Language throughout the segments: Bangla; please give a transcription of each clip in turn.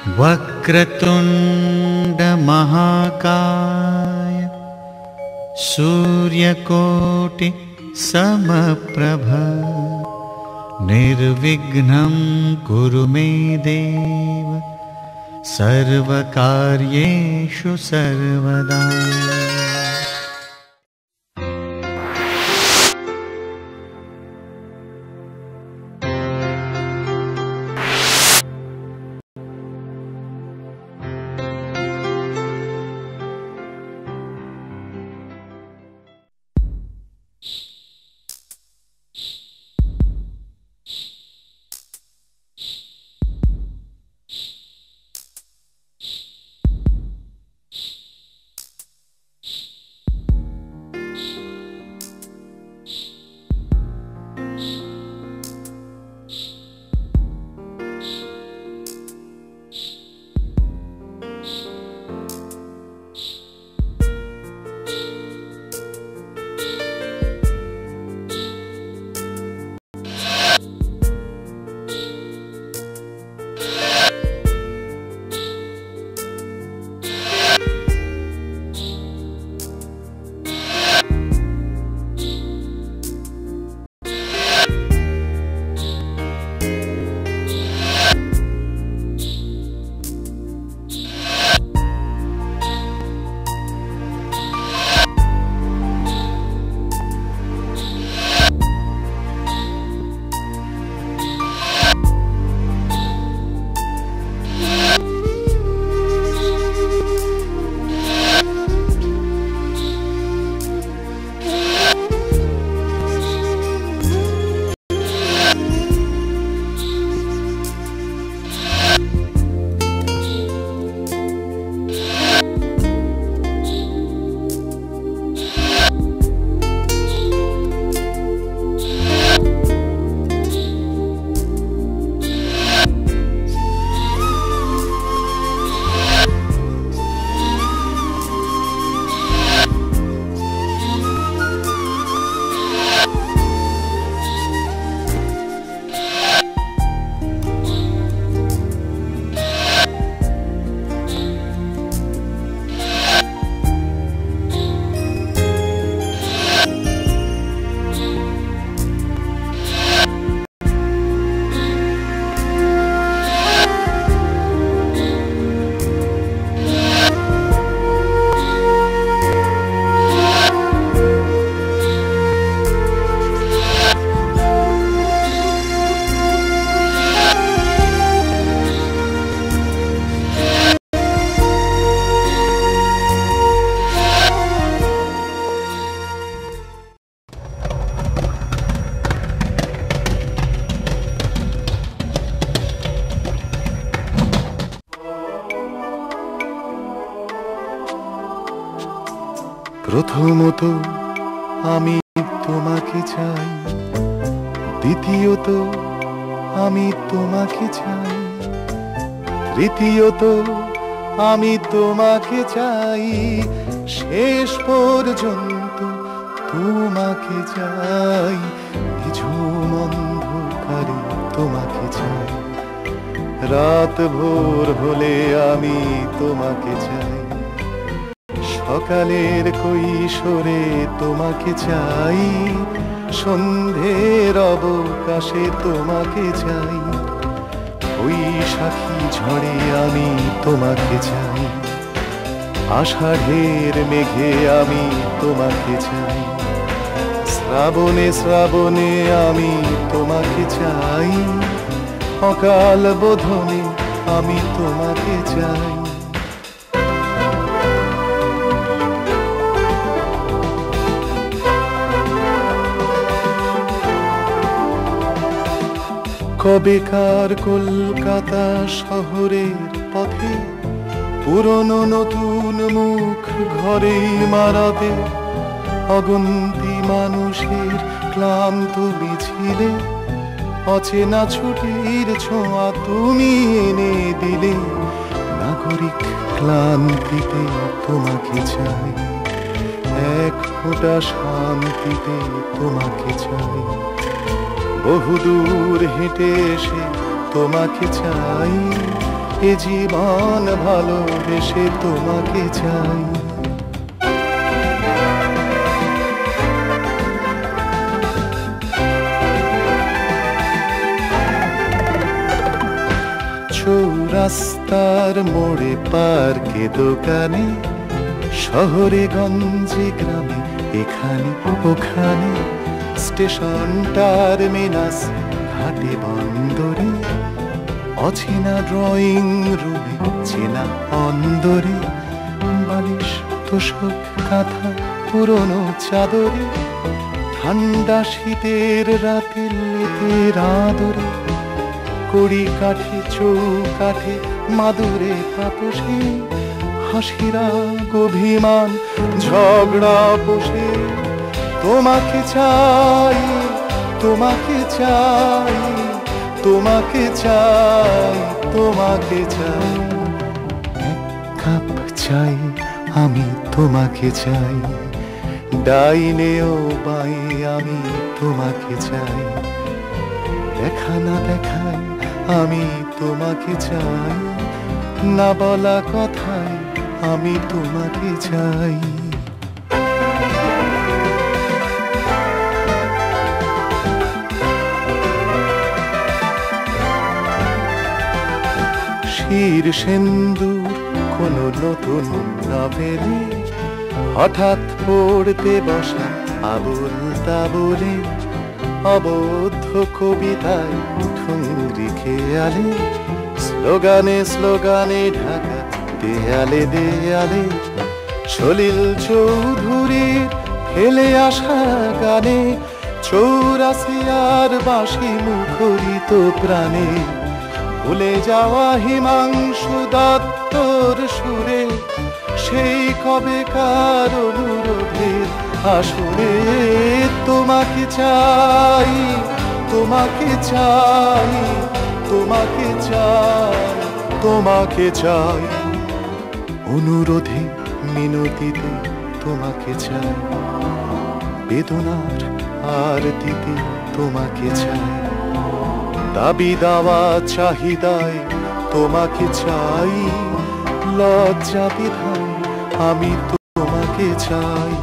वक्रतुंड महाकाय सूर्यकोटि समप्रभ निर्विघ्नं कुरु मे देव सर्वकार्येषु सर्वदा। প্রথমত আমি তোমাকে চাই, দ্বিতীয়ত আমি তোমাকে চাই, তৃতীয়ত আমি তোমাকে চাই, শেষ পর্যন্ত তোমাকে চাই, নিঝুম অন্ধকারে তোমাকে চাই, রাত ভোর হলে আমি তোমাকে চাই, সকালের কৈশোরে তোমাকে চাই, সন্ধ্যের অবকাশে তোমাকে চাই, বৈশাখী ঝড়ে আমি তোমাকে চাই, আষাঢ়ের মেঘে আমি তোমাকে চাই, শ্রাবণে শ্রাবণে আমি তোমাকে চাই, অকাল বোধনে আমি তোমাকে চাই। কবেকার কলকাতা শহরের পথে পুরনো নতুন মুখ ঘরেই মারাতে, অগন্তি মানুষের ক্লান্ত মিছিলে অচেনা ছুটির ছোঁয়া তুমি এনে দিলে, নাগরিক ক্লান্তিতে তোমাকে চাই, এক ফোঁটা শান্তিতে তোমাকে চাই, বহুদূর হেঁটে এসে তোমাকে চাই, এ জীবন ভালোবেসে তোমাকে চাই। চৌরাস্তার মোড়ে পার্কে দোকানে, শহরে গঞ্জে গ্রামে এখানে ওখানে, স্টেশন টার্মিনাস ঘাটে বন্দরে, অচেনা ড্রয়িং রুমে চেনা অন্দরে, বালিশ তোষক কাঁথা পুরনো চাদরে, ঠান্ডা শীতের রাতে লেপের আদরে, কড়ি কাঠে চৌকাঠে মাদুরে তাপসে, হাসিরা অভিমান ঝগড়া বসে, তোমাকে চাই তোমাকে চাই তোমাকে চাই তোমাকে চাই। এক কাপ চাই আমি তোমাকে চাই, ডাইনে ও বাই আমি তোমাকে চাই, দেখা না দেখায় আমি তোমাকে চাই, না বলা কথায় আমি তোমাকে চাই। শির সিন্দুর কোনো নতুন নভেলে, হঠাৎ পড়তে বসা আবুল তাবুলে, অবদ্ধ কবিতায় ঠুংরি খেয়ালে, স্লোগানে স্লোগানে ঢাকা দেয়ালে দেয়ালে, সলিল চৌধুরীর ফেলে আসা গানে, চৌরাসিয়ার বাঁশি মুখরিত প্রাণে, ভুলে যাওয়া হিমাংশু দত্তর সুরে, সেই কবেকার অনুরোধের আসরে, তোমাকে চাই তোমাকে চাই তোমাকে চাই তোমাকে চাই, অনুরোধে মিনতিতে তোমাকে চাই, বেদনার আরতিতে তোমাকে চাই, দাবি দাওয়া চাহিদায় তোমাকে চাই, লজ্জা বিধায় আমি তোমাকে চাই।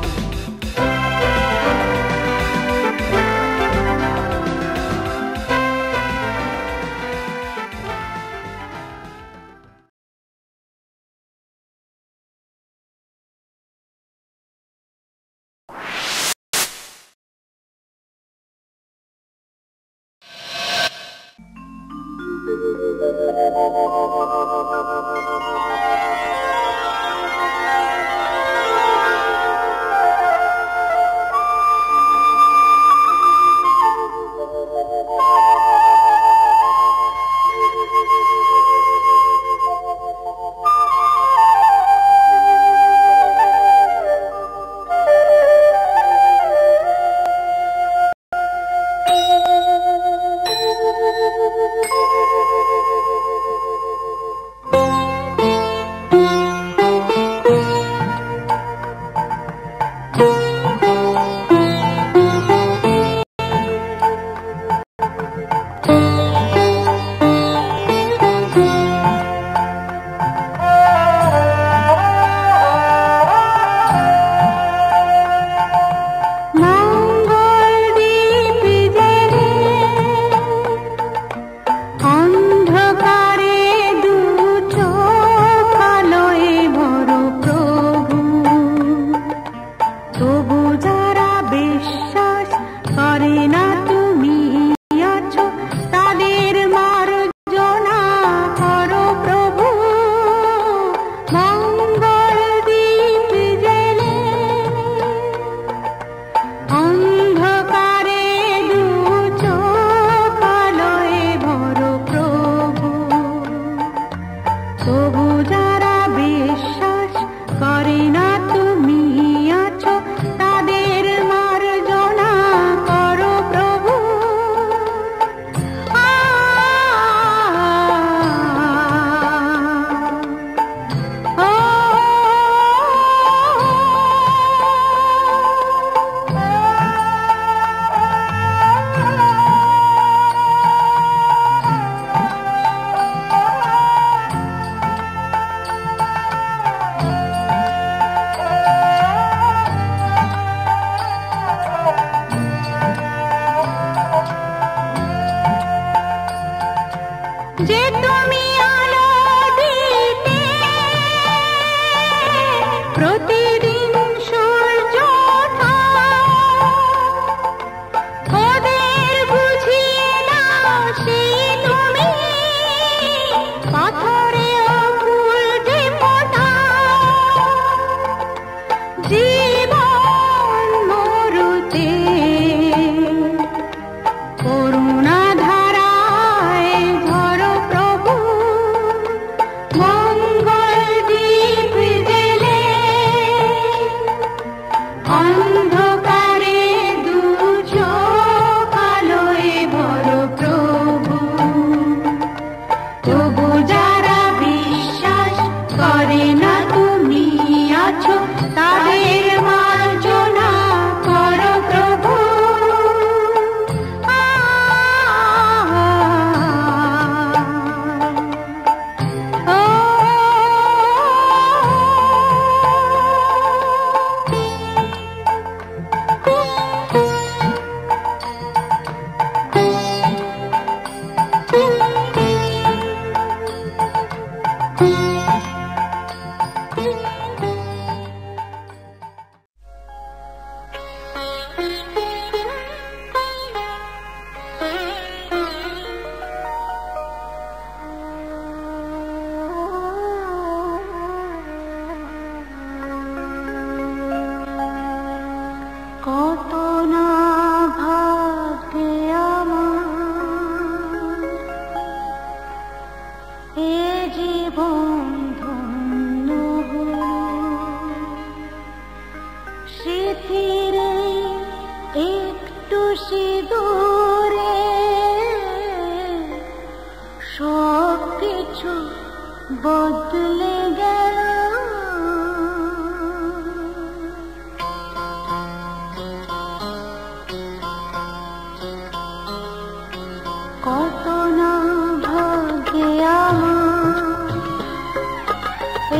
তুমি আছো তাদের মার্জনা করো। যে তুমি আলো দিতে প্রতিদিন সূর্য ওঠা, ওদের বুঝিয়ে দাও সেই তুমি পাথরে ফুল যে ফোটা। জীবন মরুতে করুণা ধারায় ধরো প্রভু, মঙ্গল দীপ জেলে অন্ধকারে দু চোখ আলোয় ভরো প্রভু। তবু যারা বিশ্বাস করে না তুমি আছো, তাদের মার্জনা করো প্রভু। কত না ভাগ্যে আমার এ জীবন ধন্য হলো, স্মৃতির একটু সিঁদুরে সব কিছু বদলে গেল। কত না ভাগ্যে আমার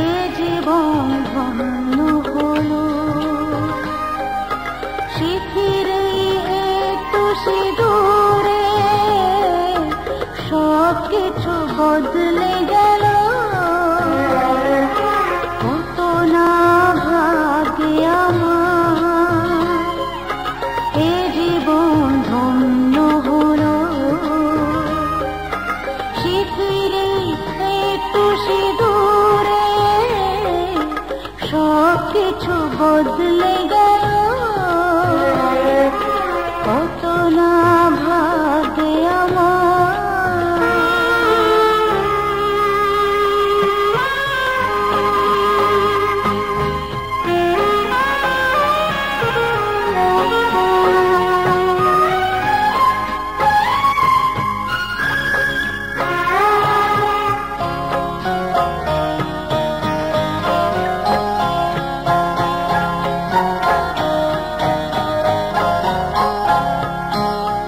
এ জীবন ধন্য হলো, স্মৃতির একটু সিঁদুরে সব কিছু বদলে গেল। কত না ভাগ্যে আমার এ জীবন ধন্য হলো, স্মৃতির একটু সিঁদুরে সব কিছু বদলে গেল। কত না ভাগ্যে আমার।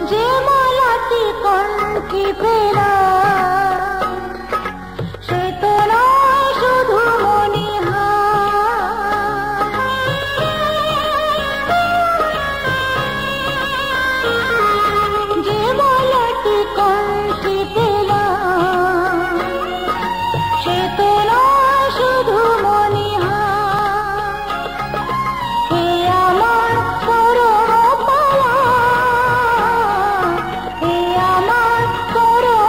যে মালাটি কণ্ঠে পেলাম সে তো নয় শুধু মণিহার। যে মালাটি কণ্ঠে পেলাম সে তো নয় শুধু মণিহার। হে আমার পরম পাওয়া, হে আমার পরম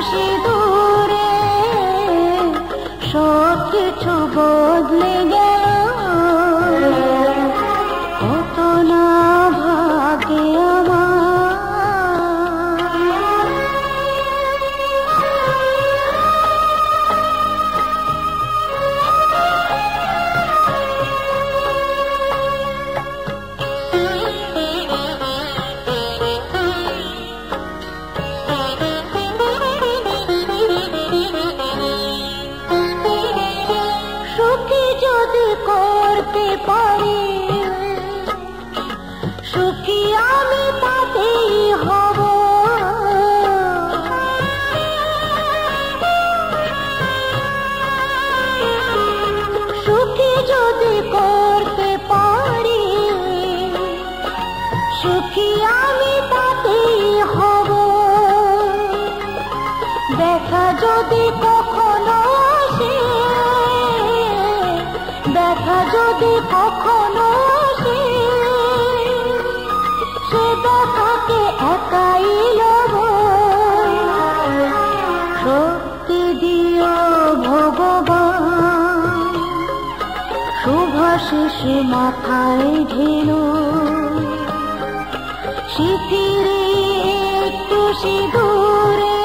সিঁদুরে সব কিছু বদলে গেল, কত না ভাগে আমার। সুখী যদি করতে পারি, সুখী আমি তাতেই হব। সুখী যদি করতে পারি, সুখী আমি তাতেই হব। দেখা যদি কখনো আসে, দেখা যদি কখনো আসে, সে দেখাকে একাই লব। শক্তি দিও ভগবান, শুভাশিস মাথায় ঢেলো, শিথিরে একটু সিঁদুরে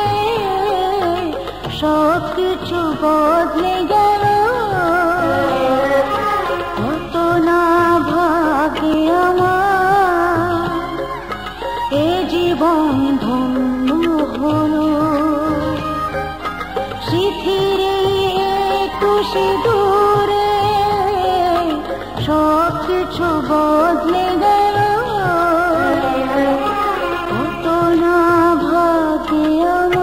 সব কিছু বদলে গেল, কত না ভাগে আমার। এ জীবন ধন্য হলো, শিথিরে একটু সিঁদুরে সব কিছু বদলে গেল, কত না ভাগে আমার।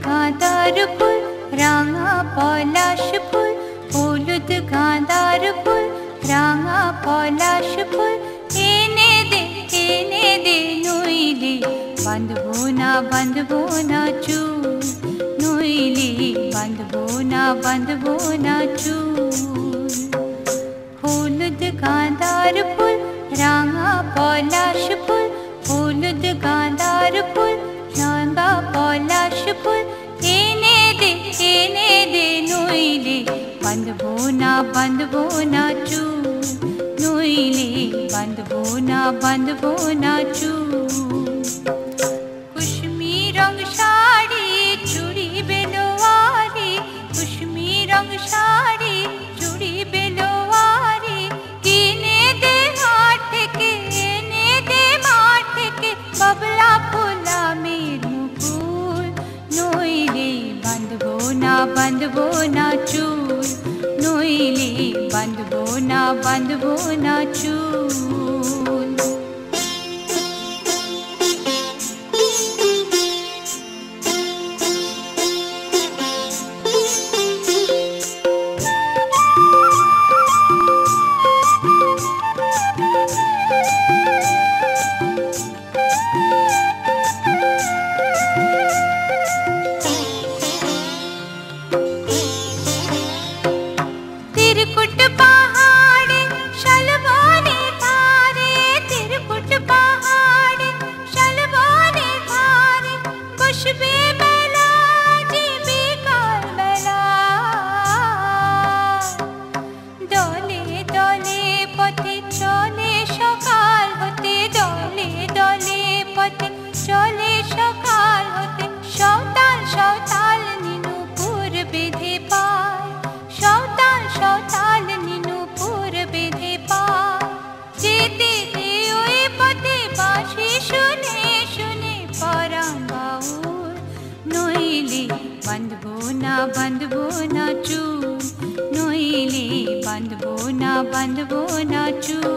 গাঁদার ফুল, রাঙা পলাশ ফুল, হলুদ গাঁদার ফুল, রাঙা পলাশ ফুল, এনে দে নইলে বাঁধবো না চুল, নইলে বাঁধবো না চুল। হলুদ গাঁদার ফুল, রাঙা পলাশ ফুল, হলুদ গাঁদার ফুল, রাঙা পলাশ ফুল, এনে দে নইলে বাঁধবো না চুল, নইলে বাঁধবো না চুল। কুসুমি রং শাড়ি চুড়ি বেলোয়ারি, কুসুমি রং শাড়ি চুড়ি বেলোয়ারি, কিনে দে হাট থেকে, এনে দে মাঠ থেকে, বাবলা ফুলা মের মুকুল, নইলে বাঁধবো না চুল, নইলে বাঁধবো না চুল। तिरकुट पहाड़े शलबोने तारे, বাঁধবো না বাঁধবো না চুল, নইলে বাঁধবো না চুল।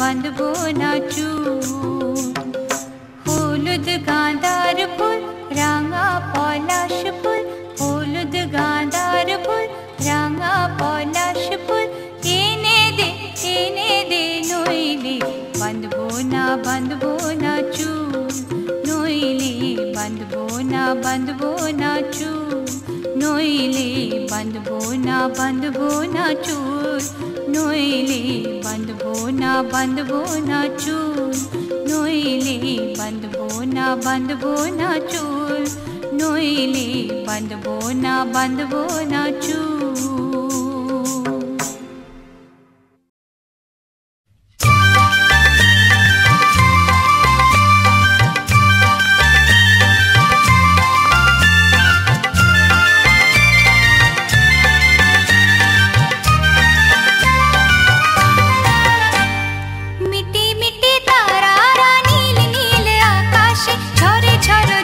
বাঁধবো না চুল। হলুদ গাঁদার ফুল, রাঙা পলাশ ফুল, হলুদ গাঁদার ফুল, রাঙা পলাশ ফুল, এনে দে নইলে বাঁধবো না চুল, নইলে বাঁধবো না চুল, নইলে বাঁধবো না চুল, নইলে বাঁধবো না চুল, নইলে বাঁধবো না চুল, নইলে বাঁধবো না চুল।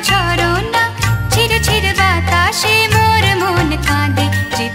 ঝরনা ছিড় ছিড় বাতাসে মোর মন কাঁদে, যে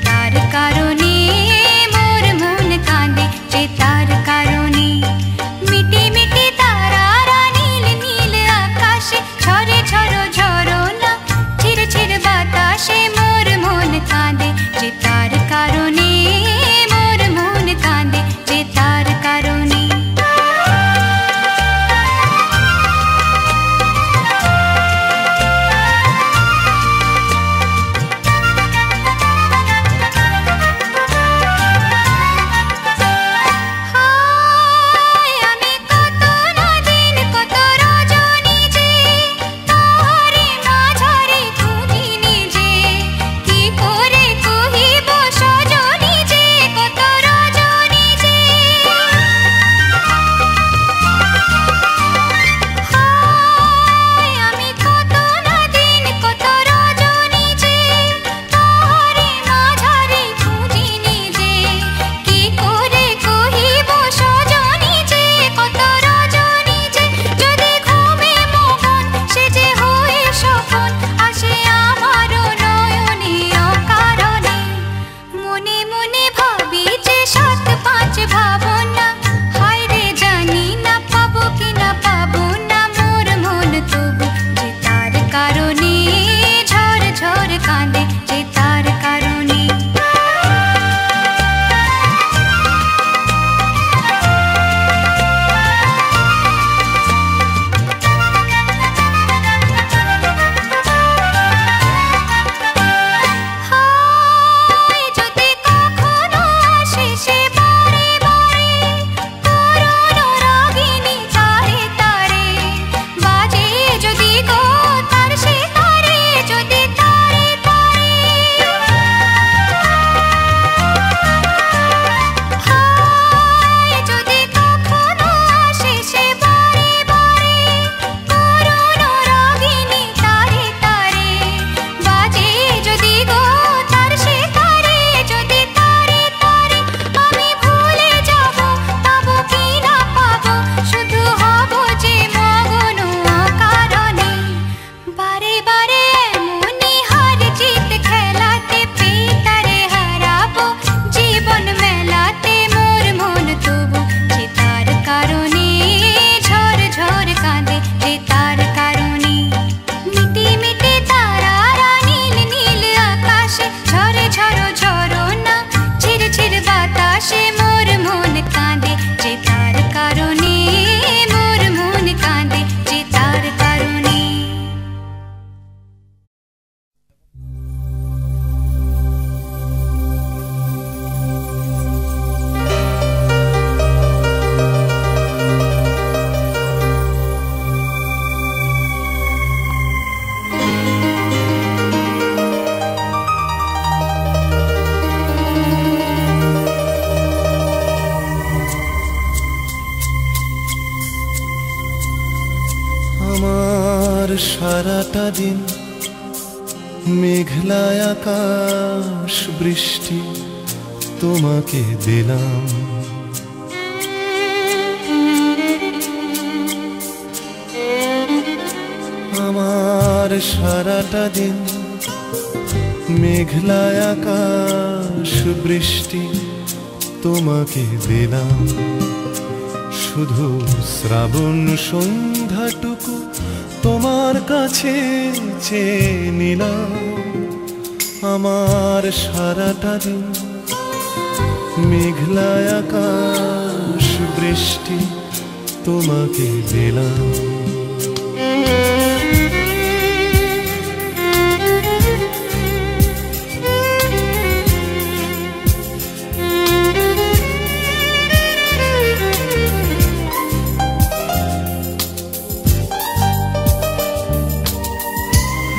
সারাটা দিন মেঘলা আকাশ বৃষ্টি তোমাকে দিলাম। আমার সারাটা দিন মেঘলা আকাশ বৃষ্টি তোমাকে দিলাম। শুধু শ্রাবণ সন্ধ্যাটুকু তোমার কাছে চেয়ে নিলাম। আমার সারাটা দিন মেঘলা আকাশ বৃষ্টি তোমাকে দিলাম।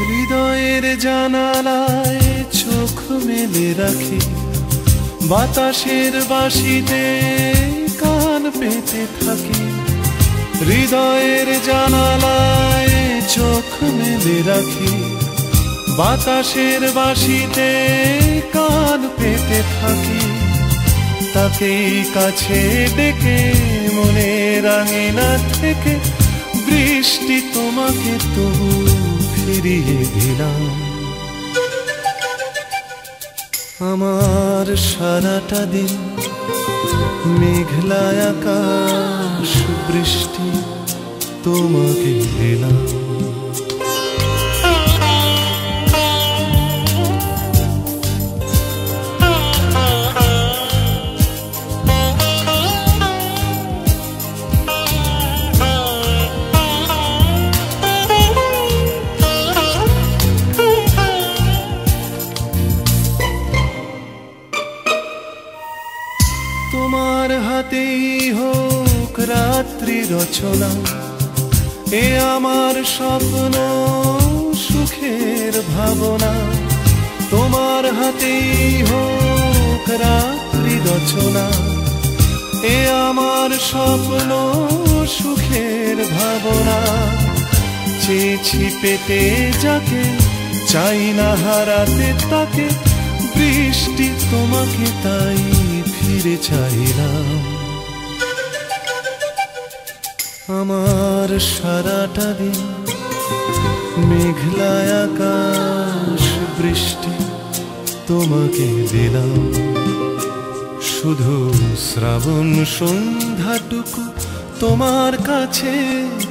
হৃদয়ের জানালায় চোখ মেলে রাখি, বাতাসের বাঁশিতে কান পেতে থাকি। হৃদয়ের জানালায় চোখ মেলে রাখি, বাতাসের বাঁশিতে কান পেতে থাকি। তাকেই কাছে ডেকে মনের আঙিনা থেকে বৃষ্টি তোমাকে তবু ফিরিয়ে দিলাম। আমার সারাটা দিন মেঘলা আকাশ বৃষ্টি তোমাকে দিলাম। তোমার হাতেই হোক রাত্রি রচনা, এ আমার স্বপ্ন সুখের ভাবনা। তোমার হাতেই হোক রাত্রি রচনা, এ আমার স্বপ্ন সুখের ভাবনা। চেয়েছি পেতে যাকে, চাই না হারাতে তাকে, বৃষ্টি তোমাকে তাই ফিরে চাইলাম। আমার সারাটা দিন মেঘলা আকাশ বৃষ্টি তোমাকে দিলাম। শুধু শ্রাবণ সন্ধ্যাটুকু তোমার কাছে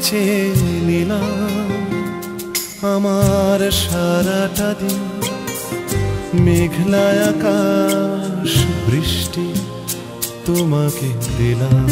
চেয়ে নিলাম। আমার সারাটা দিন মেঘলা আকাশ বৃষ্টি তোমাকে দিলাম।